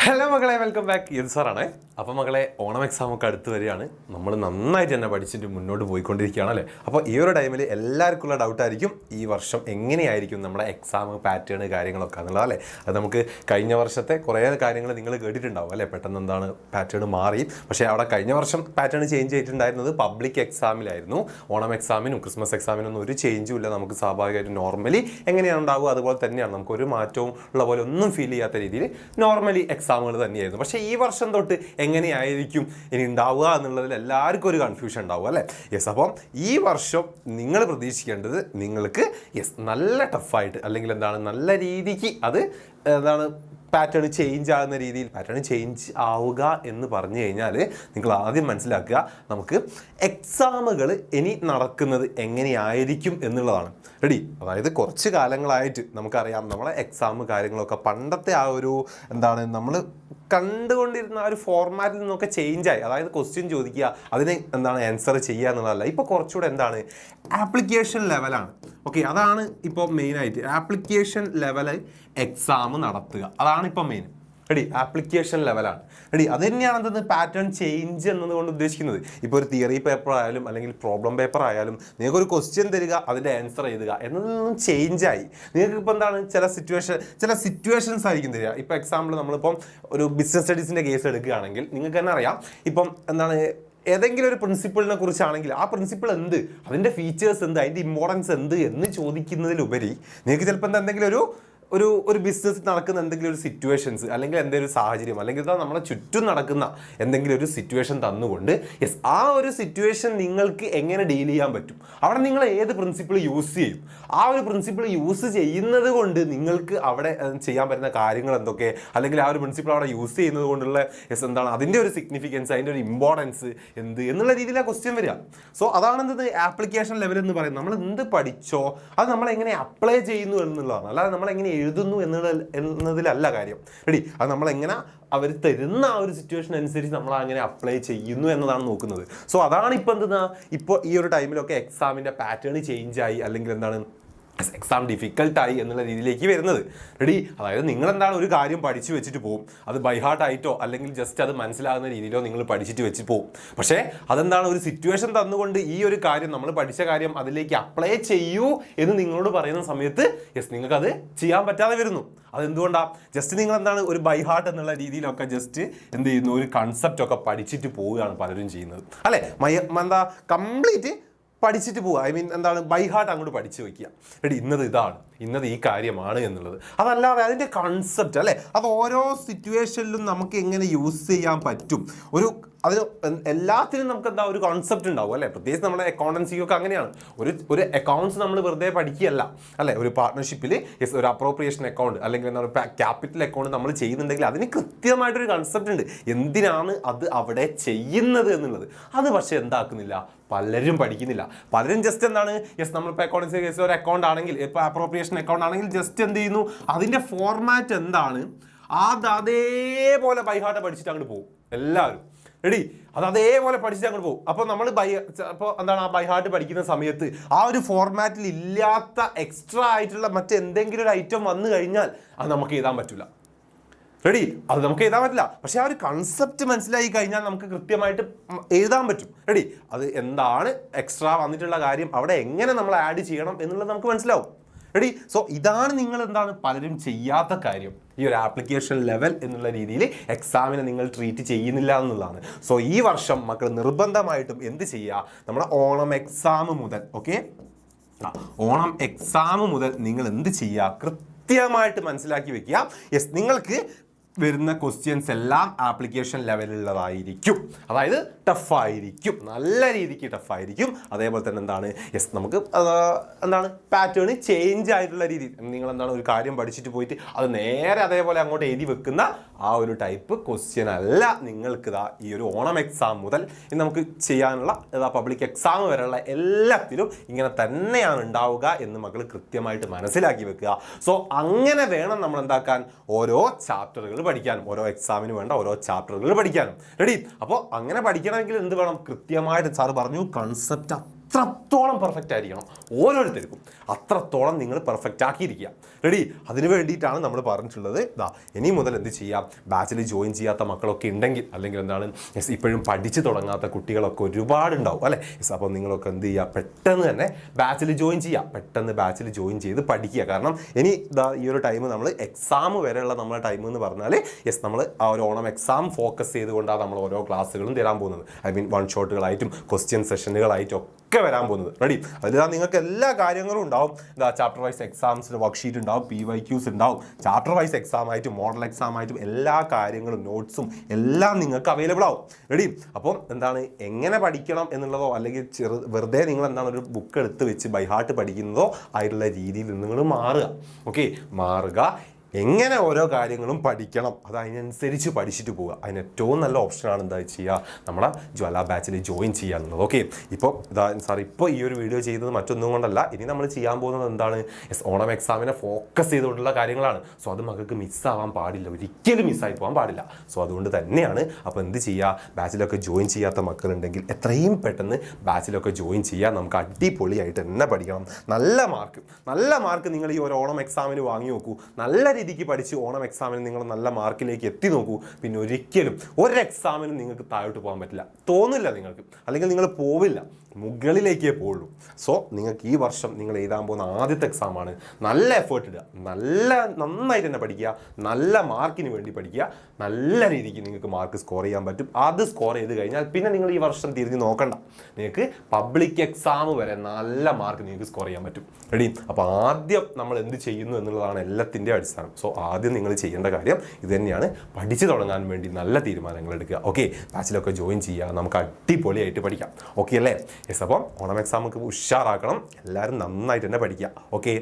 Hello മകളെ, welcome back. ഇത് സാറാണ്. അപ്പോൾ മകളെ, ഓണം എക്സാം ഒക്കെ അടുത്ത് വരികയാണ്. നമ്മൾ നന്നായിട്ട് തന്നെ പഠിച്ചിട്ട് മുന്നോട്ട് പോയിക്കൊണ്ടിരിക്കുകയാണ് അല്ലേ. അപ്പോൾ ഈ ഒരു ടൈമിൽ എല്ലാവർക്കുള്ള ഡൗട്ടായിരിക്കും ഈ വർഷം എങ്ങനെയായിരിക്കും നമ്മുടെ എക്സാം പാറ്റേൺ കാര്യങ്ങളൊക്കെ എന്നുള്ളത് അല്ലേ. അത് നമുക്ക് കഴിഞ്ഞ വർഷത്തെ കുറേ കാര്യങ്ങൾ നിങ്ങൾ കേട്ടിട്ടുണ്ടാവും അല്ലേ. പെട്ടെന്ന് എന്താണ് പാറ്റേൺ മാറി. പക്ഷേ അവിടെ കഴിഞ്ഞ വർഷം പാറ്റേൺ ചേഞ്ച് ചെയ്തിട്ടുണ്ടായിരുന്നത് പബ്ലിക് എക്സാമിലായിരുന്നു. ഓണം എക്സാമിനും ക്രിസ്മസ് എക്സാമിനൊന്നും ഒരു ചേഞ്ചും ഇല്ല. നമുക്ക് സ്വാഭാവികമായിട്ടും നോർമലി എങ്ങനെയാണ് ഉണ്ടാവുക അതുപോലെ തന്നെയാണ്. നമുക്കൊരു മാറ്റവും ഉള്ള പോലെ ഒന്നും ഫീൽ ചെയ്യാത്ത രീതിയിൽ നോർമലി എക്സാമുകൾ തന്നെയായിരുന്നു. പക്ഷേ ഈ വർഷം തൊട്ട് എങ്ങനെയായിരിക്കും ഇനി ഉണ്ടാവുക എന്നുള്ളതിൽ എല്ലാവർക്കും ഒരു കൺഫ്യൂഷൻ ഉണ്ടാവും അല്ലേ. യെസ്, അപ്പം ഈ വർഷം നിങ്ങൾ പ്രതീക്ഷിക്കേണ്ടത് നിങ്ങൾക്ക് നല്ല ടഫായിട്ട് അല്ലെങ്കിൽ നല്ല രീതിക്ക് അത് പാറ്റേൺ ചേഞ്ച് ആകുന്ന രീതിയിൽ പാറ്റേൺ ചേഞ്ച് ആവുക എന്ന് പറഞ്ഞു കഴിഞ്ഞാൽ നിങ്ങൾ ആദ്യം മനസ്സിലാക്കുക, നമുക്ക് എക്സാമുകൾ ഇനി നടക്കുന്നത് എങ്ങനെയായിരിക്കും എന്നുള്ളതാണ്. റെഡി? അതായത് കുറച്ച് കാലങ്ങളായിട്ട് നമുക്കറിയാം നമ്മളെ എക്സാം കാര്യങ്ങളൊക്കെ പണ്ടത്തെ ആ ഒരു നമ്മൾ കണ്ടുകൊണ്ടിരുന്ന ആ ഒരു ഫോർമാറ്റിൽ നിന്നൊക്കെ ചേഞ്ചായി. അതായത് ക്വസ്റ്റ്യൻ ചോദിക്കുക, അതിന് ആൻസർ ചെയ്യുക എന്നുള്ളതല്ല. ഇപ്പോൾ കുറച്ചുകൂടെ ആപ്ലിക്കേഷൻ ലെവലാണ്. ഓക്കെ, അതാണ് ഇപ്പോൾ മെയിനായിട്ട് ആപ്ലിക്കേഷൻ ലെവൽ എക്സാം നടത്തുക. അതാണ് ഇപ്പോൾ മെയിൻ. റെഡി? ആപ്ലിക്കേഷൻ ലെവലാണ്. റെഡി? അത് തന്നെയാണ് പാറ്റേൺ ചേഞ്ച് എന്നതുകൊണ്ട് ഉദ്ദേശിക്കുന്നത്. ഇപ്പോൾ ഒരു തിയറി പേപ്പർ ആയാലും അല്ലെങ്കിൽ പ്രോബ്ലം പേപ്പർ ആയാലും നിങ്ങൾക്കൊരു ക്വസ്റ്റ്യൻ തരിക, അതിൻ്റെ ആൻസർ എഴുതുക എന്നതൊന്നും ചേഞ്ചായി. നിങ്ങൾക്ക് ഇപ്പോൾ ചില സിറ്റുവേഷൻസ് ആയിരിക്കും തരിക. ഇപ്പോൾ എക്സാമ്പിൾ നമ്മളിപ്പം ഒരു ബിസിനസ് സ്റ്റഡീസിൻ്റെ കേസ് എടുക്കുകയാണെങ്കിൽ നിങ്ങൾക്ക് തന്നെ അറിയാം, ഇപ്പം ഏതെങ്കിലും ഒരു പ്രിൻസിപ്പിളിനെ കുറിച്ചാണെങ്കിൽ ആ പ്രിൻസിപ്പിൾ എന്ത്, അതിൻ്റെ ഫീച്ചേഴ്സ് എന്ത്, അതിൻ്റെ ഇമ്പോർട്ടൻസ് എന്ത് എന്ന് ചോദിക്കുന്നതിലുപരി നിങ്ങൾക്ക് ചിലപ്പോൾ എന്തെങ്കിലും ഒരു ബിസിനസ് നടക്കുന്ന എന്തെങ്കിലും ഒരു സിറ്റുവേഷൻസ് അല്ലെങ്കിൽ എന്തെങ്കിലും ഒരു സാഹചര്യം അല്ലെങ്കിൽ നമ്മളെ ചുറ്റും നടക്കുന്ന എന്തെങ്കിലും ഒരു സിറ്റുവേഷൻ തന്നുകൊണ്ട് ആ ഒരു സിറ്റുവേഷൻ നിങ്ങൾക്ക് എങ്ങനെ ഡീൽ ചെയ്യാൻ പറ്റും, അവിടെ നിങ്ങൾ ഏത് പ്രിൻസിപ്പിൾ യൂസ് ചെയ്യും, ആ ഒരു പ്രിൻസിപ്പിൾ യൂസ് ചെയ്യുന്നത് കൊണ്ട് നിങ്ങൾക്ക് അവിടെ ചെയ്യാൻ പറ്റുന്ന കാര്യങ്ങൾ എന്തൊക്കെ, അല്ലെങ്കിൽ ആ ഒരു പ്രിൻസിപ്പിൾ അവിടെ യൂസ് ചെയ്യുന്നത് കൊണ്ടുള്ള അതിൻ്റെ ഒരു സിഗ്നിഫിക്കൻസ്, അതിൻ്റെ ഒരു ഇമ്പോർട്ടൻസ് എന്ത് എന്നുള്ള രീതിയിലാണ് ക്വസ്റ്റ്യൻ വരിക. സോ അതാണ് ആപ്ലിക്കേഷൻ ലെവൽ എന്ന് പറയുന്നത്. നമ്മൾ എന്ത് പഠിച്ചോ അത് നമ്മളെങ്ങനെ അപ്ലൈ ചെയ്യുന്നു എന്നുള്ളതാണ്. അല്ലാതെ നമ്മളെങ്ങനെ എഴുതുന്നു എന്നതിലല്ല കാര്യം. റെഡി? അത് നമ്മളെങ്ങനെ അവർ തരുന്ന ആ ഒരു സിറ്റുവേഷൻ അനുസരിച്ച് നമ്മൾ അങ്ങനെ അപ്ലൈ ചെയ്യുന്നു എന്നതാണ് നോക്കുന്നത്. സോ അതാണ് ഇപ്പോൾ ഈ ഒരു ടൈമിലൊക്കെ എക്സാമിൻ്റെ പാറ്റേൺ ചേഞ്ചായി അല്ലെങ്കിൽ എക്സാം ഡിഫിക്കൽട്ടായി എന്നുള്ള രീതിയിലേക്ക് വരുന്നത്. റെഡി? അതായത് നിങ്ങൾ ഒരു കാര്യം പഠിച്ചു വെച്ചിട്ട് പോകും, അത് ബൈഹാർട്ട് ആയിട്ടോ അല്ലെങ്കിൽ ജസ്റ്റ് അത് മനസ്സിലാകുന്ന രീതിയിലോ നിങ്ങൾ പഠിച്ചിട്ട് വെച്ച് പോകും. പക്ഷേ ഒരു സിറ്റുവേഷൻ തന്നുകൊണ്ട് ഈ ഒരു കാര്യം നമ്മൾ പഠിച്ച കാര്യം അതിലേക്ക് അപ്ലൈ ചെയ്യൂ എന്ന് നിങ്ങളോട് പറയുന്ന സമയത്ത് നിങ്ങൾക്കത് ചെയ്യാൻ പറ്റാതെ വരുന്നു. അതെന്തുകൊണ്ടാണ്? ജസ്റ്റ് നിങ്ങൾ ഒരു ബൈഹാർട്ട് എന്നുള്ള രീതിയിലൊക്കെ ജസ്റ്റ് ഒരു കൺസെപ്റ്റ് ഒക്കെ പഠിച്ചിട്ട് പോവുകയാണ് പലരും ചെയ്യുന്നത് അല്ലേ. കംപ്ലീറ്റ് പഠിച്ചിട്ട് പോവുക. ഐ മീൻ ബൈഹാർട്ട് അങ്ങോട്ട് പഠിച്ചു വയ്ക്കുക. റെഡി? ഇന്നത് ഈ കാര്യമാണ് എന്നുള്ളത്. അതല്ലാതെ അതിൻ്റെ കൺസെപ്റ്റ് അല്ലേ, അത് ഓരോ സിറ്റുവേഷനിലും നമുക്ക് എങ്ങനെ യൂസ് ചെയ്യാൻ പറ്റും, അതിന് എല്ലാത്തിനും നമുക്ക് ഒരു കോൺസെപ്റ്റ് ഉണ്ടാവും അല്ലേ. പ്രത്യേകിച്ച് നമ്മുടെ അക്കൗണ്ടൻസിയൊക്കെ അങ്ങനെയാണ്. ഒരു അക്കൗണ്ട്സ് നമ്മൾ വെറുതെ പഠിക്കുകയല്ല അല്ലേ. ഒരു പാർട്ട്ണർഷിപ്പിൽ ഒരു അപ്രോപ്രിയേഷൻ അക്കൗണ്ട് അല്ലെങ്കിൽ ക്യാപിറ്റൽ അക്കൗണ്ട് നമ്മൾ ചെയ്യുന്നുണ്ടെങ്കിൽ അതിന് കൃത്യമായിട്ടൊരു കൺസെപ്റ്റ് ഉണ്ട്, എന്തിനാണ് അത് അവിടെ ചെയ്യുന്നത് എന്നുള്ളത്. അത് പക്ഷേ എന്താക്കുന്നില്ല, പലരും പഠിക്കുന്നില്ല. പലരും ജസ്റ്റ് നമ്മളിപ്പോൾ അക്കൗണ്ടൻസി കേസ് ഒരു അക്കൗണ്ട് ആണെങ്കിൽ, ഇപ്പോൾ അപ്രോപ്രിയേഷൻ അക്കൗണ്ട് ആണെങ്കിൽ ജസ്റ്റ് എന്ത് ചെയ്യുന്നു, അതിൻ്റെ ഫോർമാറ്റ് എന്താണ് അതേപോലെ ബൈഹാർട്ട് പഠിച്ചിട്ട് അങ്ങോട്ട് പോകും എല്ലാവരും. റെഡി? അതേപോലെ പഠിച്ചിട്ട് അങ്ങോട്ട് പോകും. അപ്പോൾ നമ്മൾ ആ ബൈഹാർട്ട് പഠിക്കുന്ന സമയത്ത് ആ ഒരു ഫോർമാറ്റിൽ ഇല്ലാത്ത എക്സ്ട്രാ ആയിട്ടുള്ള മറ്റെന്തെങ്കിലും ഒരു ഐറ്റം വന്നു കഴിഞ്ഞാൽ അത് നമുക്ക് എഴുതാൻ പറ്റില്ല. റെഡി? അത് നമുക്ക് എഴുതാൻ പറ്റില്ല. പക്ഷേ ആ ഒരു കൺസെപ്റ്റ് മനസ്സിലായി കഴിഞ്ഞാൽ നമുക്ക് കൃത്യമായിട്ട് എഴുതാൻ പറ്റും. റെഡി? അത് എന്താണ് എക്സ്ട്രാ വന്നിട്ടുള്ള കാര്യം, അവിടെ എങ്ങനെ നമ്മൾ ആഡ് ചെയ്യണം എന്നുള്ളത് നമുക്ക് മനസ്സിലാവും. റെഡി? സോ ഇതാണ് നിങ്ങൾ പലരും ചെയ്യാത്ത കാര്യം. ഈ ഒരു ആപ്ലിക്കേഷൻ ലെവൽ എന്നുള്ള രീതിയിൽ എക്സാമിനെ നിങ്ങൾ ട്രീറ്റ് ചെയ്യുന്നില്ല എന്നുള്ളതാണ്. സോ ഈ വർഷം മക്കൾ നിർബന്ധമായിട്ടും എന്ത് ചെയ്യുക, നമ്മുടെ ഓണം എക്സാം മുതൽ ഓണം എക്സാം മുതൽ നിങ്ങൾ എന്ത് ചെയ്യുക, കൃത്യമായിട്ട് മനസ്സിലാക്കി വെക്കുക. നിങ്ങൾക്ക് വരുന്ന ക്വസ്റ്റ്യൻസ് എല്ലാം ആപ്ലിക്കേഷൻ ലെവലിലുള്ളതായിരിക്കും. അതായത് ടഫായിരിക്കും, നല്ല രീതിക്ക് ടഫായിരിക്കും. അതേപോലെ തന്നെ നമുക്ക് പാറ്റേൺ ചേഞ്ച് ആയിട്ടുള്ള രീതിയിൽ നിങ്ങൾ ഒരു കാര്യം പഠിച്ചിട്ട് പോയിട്ട് അത് നേരെ അതേപോലെ അങ്ങോട്ട് എഴുതി വെക്കുന്ന ആ ഒരു ടൈപ്പ് ക്വസ്റ്റ്യൻ അല്ല നിങ്ങൾക്ക് ഈ ഒരു ഓണം എക്സാം മുതൽ നമുക്ക് ചെയ്യാനുള്ള പബ്ലിക് എക്സാം വരെയുള്ള എല്ലാത്തിലും ഇങ്ങനെ തന്നെയാണ് ഉണ്ടാവുക എന്ന് മക്കൾ കൃത്യമായിട്ട് മനസ്സിലാക്കി വെക്കുക. സോ അങ്ങനെ വേണം നമ്മൾ ഓരോ ചാപ്റ്ററുകൾ പഠിക്കാനും, ഓരോ എക്സാമിന് വേണ്ട ഓരോ ചാപ്റ്ററുകൾ പഠിക്കാനും. റെഡി? അപ്പോൾ അങ്ങനെ പഠിക്കണമെങ്കിൽ എന്ത് വേണം, കൃത്യമായിട്ട് സാറ് പറഞ്ഞു കൺസെപ്റ്റ് അത്രത്തോളം പെർഫെക്റ്റ് ആയിരിക്കണം ഓരോരുത്തർക്കും. അത്രത്തോളം നിങ്ങൾ പെർഫെക്റ്റ് ആക്കിയിരിക്കുക. റെഡി? അതിന് വേണ്ടിയിട്ടാണ് നമ്മൾ പറഞ്ഞിട്ടുള്ളത്. ഇനി മുതൽ എന്ത് ചെയ്യാം, ബാച്ചിൽ ജോയിൻ ചെയ്യാത്ത മക്കളൊക്കെ ഉണ്ടെങ്കിൽ, അല്ലെങ്കിൽ എന്താണ് ഇപ്പോഴും പഠിച്ചു തുടങ്ങാത്ത കുട്ടികളൊക്കെ ഒരുപാടുണ്ടാവും അല്ലേ. അപ്പോൾ നിങ്ങളൊക്കെ എന്ത് ചെയ്യുക, പെട്ടെന്ന് തന്നെ ബാച്ചിൽ ജോയിൻ ചെയ്യുക. പെട്ടെന്ന് ബാച്ചിൽ ജോയിൻ ചെയ്ത് പഠിക്കുക. കാരണം ഇനി ഈ ഒരു ടൈം നമ്മൾ എക്സാം വരെയുള്ള നമ്മളെ ടൈം എന്ന് പറഞ്ഞാൽ നമ്മൾ ആ ഒരു ഓണം എക്സാം ഫോക്കസ് ചെയ്തുകൊണ്ടാണ് നമ്മൾ ഓരോ ക്ലാസ്സുകളും തരാൻ പോകുന്നത്. ഐ മീൻ വൺ ഷോട്ടുകളായിട്ടും ക്വസ്റ്റ്യൻ സെഷനുകളായിട്ടും ഒക്കെ വരാൻ പോകുന്നത്. റെഡി? അതിൽ നിങ്ങൾക്ക് എല്ലാ കാര്യങ്ങളും ഉണ്ടാവും. ചാപ്റ്റർ വൈസ് എക്സാംസിന് വർക്ക്ഷീറ്റ് ഉണ്ടാവും, PYQs ഉണ്ടാവും, ചാപ്റ്റർ വൈസ് എക്സാം ആയിട്ടും മോഡൽ എക്സാം ആയിട്ടും എല്ലാ കാര്യങ്ങളും നോട്ട്സും എല്ലാം നിങ്ങൾക്ക് അവൈലബിൾ ആവും. റെഡി? അപ്പം എന്താണ് എങ്ങനെ പഠിക്കണം എന്നുള്ളതോ അല്ലെങ്കിൽ വെറുതെ നിങ്ങൾ എന്താണ് ഒരു ബുക്ക് എടുത്ത് വെച്ച് ബൈ ഹാർട്ട് പഠിക്കുന്നതോ ആയിട്ടുള്ള രീതിയിൽ നിങ്ങൾ മാറുക. ഓക്കെ, മാറുക. എങ്ങനെ ഓരോ കാര്യങ്ങളും പഠിക്കണം അത് അതിനനുസരിച്ച് പഠിച്ചിട്ട് പോവുക. അതിന് ഏറ്റവും നല്ല ഓപ്ഷനാണ് എന്താ ചെയ്യുക, നമ്മുടെ ജ്വാല ബാച്ചിൽ ജോയിൻ ചെയ്യുക എന്നുള്ളത്. ഓക്കെ, ഇപ്പോൾ ഇപ്പോൾ ഈ ഒരു വീഡിയോ ചെയ്തത് മറ്റൊന്നും കൊണ്ടല്ല. ഇനി നമ്മൾ ചെയ്യാൻ പോകുന്നത് എന്താണ്, ഓണം എക്സാമിനെ ഫോക്കസ് ചെയ്തുകൊണ്ടുള്ള കാര്യങ്ങളാണ്. സോ അത് മക്കൾക്ക് മിസ്സാവാൻ പാടില്ല, ഒരിക്കലും മിസ്സായി പോകാൻ പാടില്ല. സോ അതുകൊണ്ട് തന്നെയാണ്. അപ്പോൾ എന്ത് ചെയ്യുക, ബാച്ചിലൊക്കെ ജോയിൻ ചെയ്യാത്ത മക്കളുണ്ടെങ്കിൽ എത്രയും പെട്ടെന്ന് ബാച്ചിലൊക്കെ ജോയിൻ ചെയ്യുക. നമുക്ക് അടിപൊളിയായിട്ട് തന്നെ പഠിക്കണം. നല്ല മാർക്ക് നിങ്ങൾ ഈ ഒരു ഓണം എക്സാമിന് വാങ്ങി നോക്കൂ. നല്ല രീതിക്ക് പഠിച്ച് ഓണം എക്സാമിന് നിങ്ങൾ നല്ല മാർക്കിലേക്ക് എത്തി നോക്കൂ. പിന്നെ ഒരിക്കലും ഒരു എക്സാമിനും നിങ്ങൾക്ക് താഴോട്ട് പോകാൻ പറ്റില്ല, തോന്നില്ല നിങ്ങൾക്ക്, അല്ലെങ്കിൽ നിങ്ങൾ പോവില്ല, മുകളിലേക്കേ പോവുള്ളൂ. സോ നിങ്ങൾക്ക് ഈ വർഷം നിങ്ങൾ എഴുതാൻ പോകുന്ന ആദ്യത്തെ എക്സാമാണ്. നല്ല എഫേർട്ട് ഇടുക, നന്നായിട്ട് തന്നെ പഠിക്കുക, നല്ല മാർക്കിന് വേണ്ടി പഠിക്കുക. നല്ല രീതിക്ക് നിങ്ങൾക്ക് മാർക്ക് സ്കോർ ചെയ്യാൻ പറ്റും. അത് സ്കോർ ചെയ്ത് കഴിഞ്ഞാൽ പിന്നെ നിങ്ങൾ ഈ വർഷം തിരിഞ്ഞ് നോക്കണ്ട. നിങ്ങൾക്ക് പബ്ലിക് എക്സാം വരെ നല്ല മാർക്ക് നിങ്ങൾക്ക് സ്കോർ ചെയ്യാൻ പറ്റും. റെഡി? അപ്പോൾ ആദ്യം നമ്മൾ എന്ത് ചെയ്യുന്നു എന്നുള്ളതാണ് എല്ലാത്തിൻ്റെ അടിസ്ഥാനം. സോ ആദ്യം നിങ്ങൾ ചെയ്യേണ്ട കാര്യം ഇത് തന്നെയാണ്, പഠിച്ചു തുടങ്ങാൻ വേണ്ടി നല്ല തീരുമാനങ്ങൾ എടുക്കുക. ഓക്കെ, ബാച്ചിലൊക്കെ ജോയിൻ ചെയ്യുക, നമുക്ക് അടിപൊളിയായിട്ട് പഠിക്കാം. ഓക്കെ അല്ലേ? യെസ്, അപ്പം ഓണം എക്സാം നമുക്ക് ഉഷാറാക്കണം. എല്ലാവരും നന്നായിട്ട് തന്നെ പഠിക്കുക. ഓക്കെ.